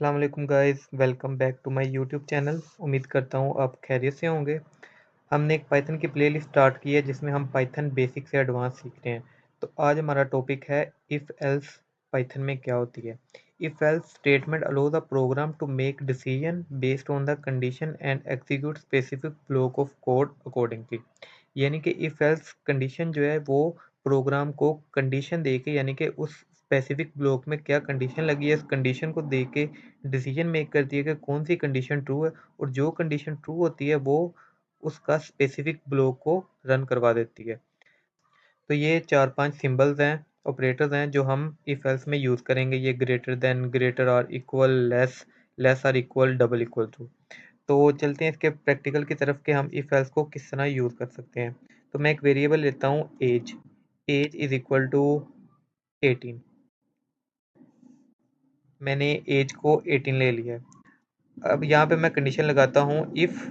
अस्सलाम वालेकुम guys, welcome back to my YouTube channel. उम्मीद करता हूँ आप खैरियत से होंगे। हमने एक पाइथन की प्लेलिस्ट स्टार्ट की है जिसमें हम पाइथन बेसिक से एडवांस सीख रहे हैं। तो आज हमारा टॉपिक है इफ़ एल्स। पाइथन में क्या होती है? If else statement allows the program to make decision based on the condition and execute specific block of code accordingly. यानी कि इफ़ एल्स कंडीशन जो है वो प्रोग्राम को कंडीशन दे के, यानी कि उस स्पेसिफिक ब्लॉक में क्या कंडीशन लगी है, इस कंडीशन को दे के डिसीजन मेक करती है कि कौन सी कंडीशन ट्रू है, और जो कंडीशन ट्रू होती है वो उसका स्पेसिफिक ब्लॉक को रन करवा देती है। तो ये 4-5 सिंबल्स हैं, ऑपरेटर्स हैं जो हम इफ एल्स में यूज़ करेंगे। ये greater than, greater or equal, less, less or equal, double equal to. तो चलते हैं इसके प्रैक्टिकल की तरफ कि हम इफ एल्स को किस तरह यूज़ कर सकते हैं। तो मैं एक वेरिएबल लेता हूँ age. Age is equal to 18। मैंने एज को 18 ले लिया है। अब यहाँ पे मैं कंडीशन लगाता हूँ इफ़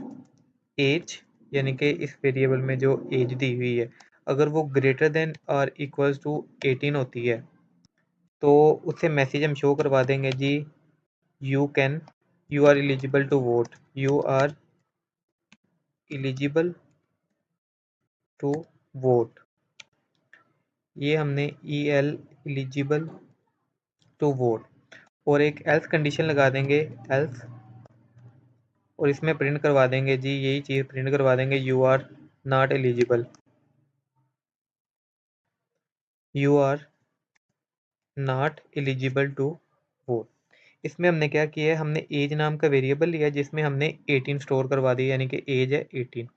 एज, यानी कि इस वेरिएबल में जो एज दी हुई है अगर वो ग्रेटर देन और इक्वल्स टू 18 होती है तो उससे मैसेज हम शो करवा देंगे जी, you are eligible to vote, you are eligible to vote. ये हमने E L, eligible to vote, और एक एल्स कंडीशन लगा देंगे, एल्स, और इसमें प्रिंट करवा देंगे जी, यही चीज़ प्रिंट करवा देंगे, you are not eligible, you are not eligible to vote. इसमें हमने क्या किया है, हमने एज नाम का वेरिएबल लिया जिसमें हमने 18 स्टोर करवा दिया, यानी कि एज है 18।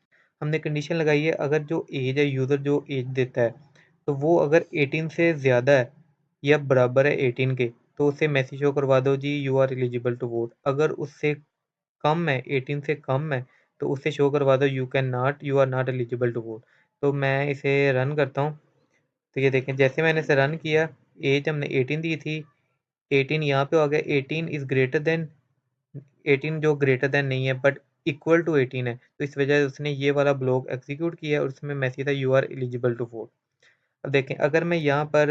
हमने कंडीशन लगाई है अगर जो एज है, यूज़र जो एज देता है, तो वो अगर 18 से ज़्यादा है या बराबर है 18 के, तो उसे मैसेज शो करवा दो जी, you are eligible to vote. अगर उससे कम है, 18 से कम है, तो उसे शो करवा दो you are not eligible to vote. तो मैं इसे रन करता हूँ। तो ये देखें, जैसे मैंने इसे रन किया, एज हमने 18 दी थी, 18 यहाँ पे हो गया, 18 इज़ ग्रेटर देन, 18 जो ग्रेटर देन नहीं है बट इक्वल टू 18 है, तो इस वजह से उसने ये वाला ब्लॉक एग्जीक्यूट किया और उसमें मैसेज था you are eligible to vote. अब देखें, अगर मैं यहाँ पर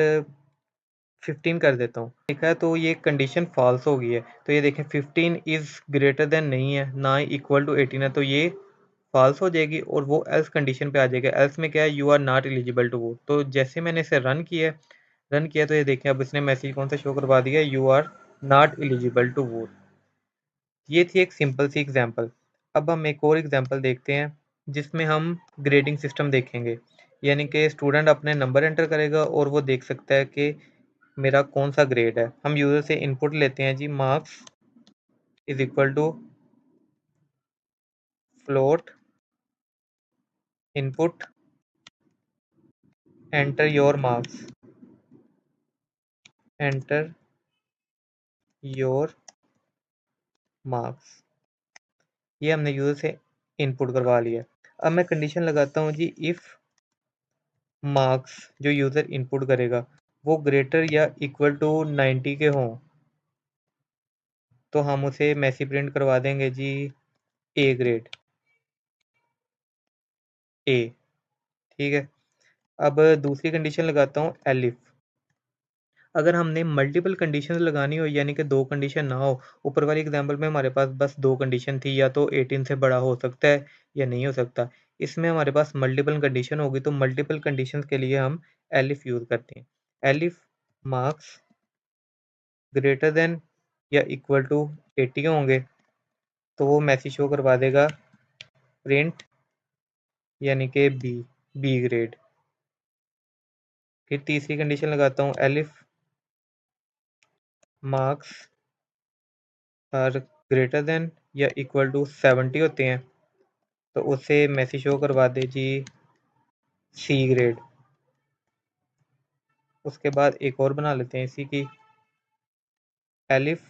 15 कर देता हूँ, ठीक है, तो ये कंडीशन फॉल्स हो गई है। तो ये देखें, 15 इज़ ग्रेटर देन नहीं है, ना ही इक्वल टू 18 है, तो ये फॉल्स हो जाएगी और वो एल्स कंडीशन पे आ जाएगा। एल्स में क्या है, you are not eligible to vote. तो जैसे मैंने इसे रन किया तो ये देखें, अब इसने मैसेज कौन सा शो करवा दिया, you are not eligible to vote. ये थी एक सिंपल सी एग्जांपल। अब हम एक और एग्जांपल देखते हैं जिसमें हम ग्रेडिंग सिस्टम देखेंगे, यानी कि स्टूडेंट अपने नंबर एंटर करेगा और वो देख सकता है कि मेरा कौन सा ग्रेड है। हम यूज़र से इनपुट लेते हैं जी, marks is equal to float input, enter your marks, enter your marks. ये हमने यूज़र से इनपुट करवा लिया। अब मैं कंडीशन लगाता हूँ जी, इफ़ मार्क्स जो यूज़र इनपुट करेगा वो ग्रेटर या इक्वल टू 90 के हों, तो हम उसे मैसेज प्रिंट करवा देंगे जी, ए ग्रेड, ए। ठीक है, अब दूसरी कंडीशन लगाता हूँ, एलिफ। अगर हमने मल्टीपल कंडीशन लगानी हो, यानी कि दो कंडीशन ना हो, ऊपर वाली एग्जांपल में हमारे पास बस दो कंडीशन थी, या तो 18 से बड़ा हो सकता है या नहीं हो सकता। इसमें हमारे पास मल्टीपल कंडीशन होगी, तो मल्टीपल कंडीशन के लिए हम एलिफ यूज़ करते हैं। एलिफ मार्क्स ग्रेटर देन या इक्वल टू 80 होंगे, तो वो मैसेज शो करवा देगा प्रिंट, यानी कि बी ग्रेड। फिर तीसरी कंडीशन लगाता हूँ, elif marks are greater than या इक्वल टू 70 होते हैं, तो उससे मैसेज शो करवा दे जी, सी ग्रेड। उसके बाद एक और बना लेते हैं इसी की, एलिफ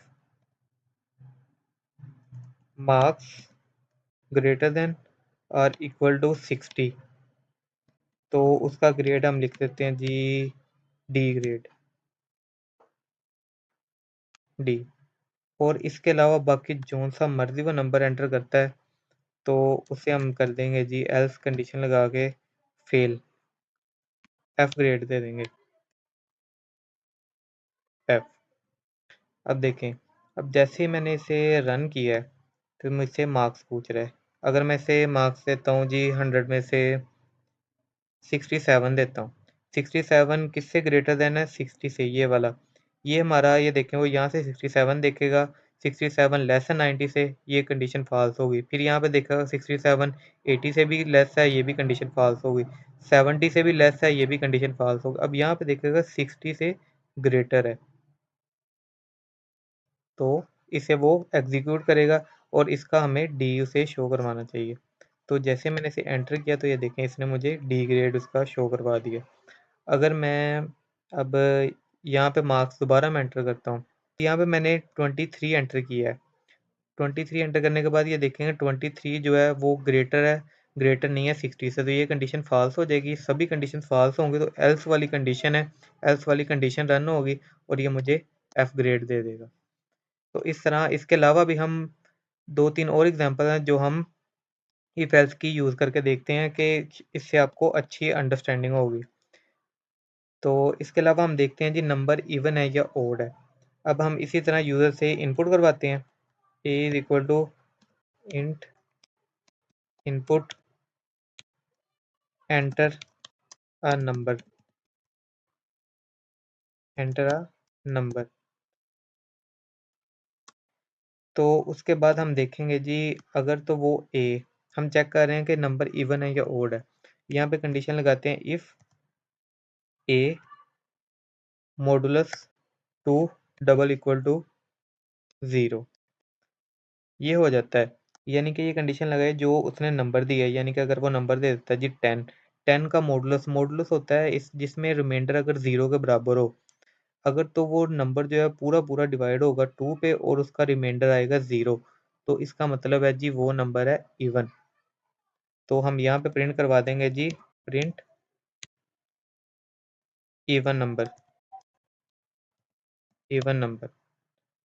मार्क्स ग्रेटर देन और इक्वल टू 60, तो उसका ग्रेड हम लिख देते हैं जी, डी ग्रेड, डी। और इसके अलावा बाकी जो सा मर्जी वो नंबर एंटर करता है तो उसे हम कर देंगे जी, एल्स कंडीशन लगा के फेल, एफ ग्रेड दे देंगे, एफ। अब देखें, अब जैसे ही मैंने इसे रन किया है तो मुझसे मार्क्स पूछ रहा है। अगर मैं इसे मार्क्स देता हूँ जी 100 में से 67 देता हूँ। 67 किससे ग्रेटर देन है? 60 से, ये वाला। ये हमारा, ये देखें, वो यहाँ से 67 देखेगा, 67 लेस है 90 से, ये कंडीशन फॉल्स होगी। फिर यहाँ पे देखेगा 67 80 से भी लेस है, ये भी कंडीशन फॉल्स होगी। 70 से भी लेस है, ये भी कंडीशन फॉल्स होगी। अब यहाँ पे देखेगा 60 से ग्रेटर है, तो इसे वो एग्जीक्यूट करेगा और इसका हमें डी उसे शो करवाना चाहिए। तो जैसे मैंने इसे एंटर किया तो ये देखें इसने मुझे डी ग्रेड उसका शो करवा दिया। अगर मैं अब यहाँ पे मार्क्स दोबारा मैं एंटर करता हूँ, यहाँ पे मैंने 23 एंटर किया है। 23 एंटर करने के बाद ये देखेंगे 23 जो है वो ग्रेटर है, ग्रेटर नहीं है 60 से, तो ये कंडीशन फॉल्स हो जाएगी। सभी कंडीशन फॉल्स होंगे तो एल्स वाली कंडीशन है, एल्स वाली कंडीशन रन होगी और ये मुझे एफ ग्रेड दे देगा। तो इस तरह इसके अलावा भी हम 2-3 और एग्जांपल हैं जो हम इफ एल्स की यूज़ करके देखते हैं कि इससे आपको अच्छी अंडरस्टैंडिंग होगी। तो इसके अलावा हम देखते हैं जी नंबर इवन है या ओड है। अब हम इसी तरह यूज़र से इनपुट करवाते हैं, A is equal to int input enter a number, enter a number. तो उसके बाद हम देखेंगे जी, अगर तो वो ए, हम चेक कर रहे हैं कि नंबर इवन है या ओड है। यहाँ पे कंडीशन लगाते हैं if a modulus 2 double equal to 0, ये हो जाता है। यानी कि ये कंडीशन लगाए जो उसने नंबर दिया है, यानी कि अगर वो नंबर दे देता है जी 10, 10 का मॉडुलस, मॉडुलस होता है इस जिसमें रिमाइंडर अगर 0 के बराबर हो, अगर तो वो नंबर जो है पूरा पूरा डिवाइड होगा 2 पे और उसका रिमाइंडर आएगा 0, तो इसका मतलब है जी वो नंबर है इवन। तो हम यहाँ पे प्रिंट करवा देंगे जी print even number, even number.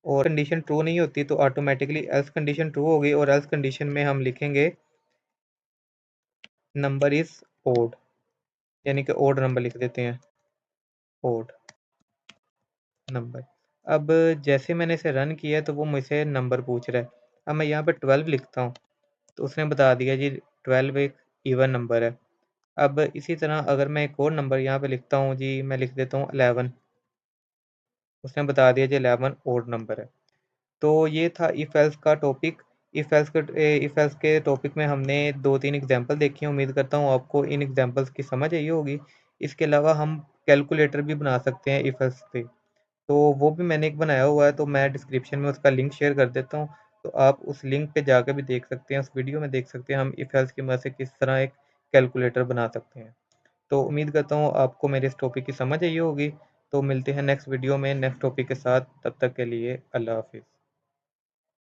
और कंडीशन ट्रू नहीं होती तो ऑटोमेटिकली एल्स कंडीशन ट्रू होगी और एल्स कंडीशन में हम लिखेंगे नंबर इज ओड, यानी कि ओड नंबर लिख देते हैं, ओड नंबर। अब जैसे मैंने इसे रन किया तो वो मुझसे नंबर पूछ रहा है। अब मैं यहाँ पे 12 लिखता हूँ तो उसने बता दिया जी 12 एक इवन नंबर है। अब इसी तरह अगर मैं एक और नंबर यहाँ पे लिखता हूँ जी, मैं लिख देता हूँ 11, उसने बता दिया जी 11 ओड नंबर है। तो ये था इफ एल्स का टॉपिक। इफ एल्स के टॉपिक में हमने 2-3 एग्जांपल देखी हैं। उम्मीद करता हूँ आपको इन एग्जांपल्स की समझ आई होगी। इसके अलावा हम कैलकुलेटर भी बना सकते हैं इफ एल्स पे, तो वो भी मैंने एक बनाया हुआ है, तो मैं डिस्क्रिप्शन में उसका लिंक शेयर कर देता हूँ। तो आप उस लिंक पे जाकर भी देख सकते हैं, उस वीडियो में देख सकते हैं हम इफ एल्स की मदद से किस तरह एक कैलकुलेटर बना सकते हैं। तो उम्मीद करता हूँ आपको मेरे इस टॉपिक की समझ आई होगी। तो मिलते हैं नेक्स्ट वीडियो में नेक्स्ट टॉपिक के साथ, तब तक के लिए अल्लाह हाफिज़।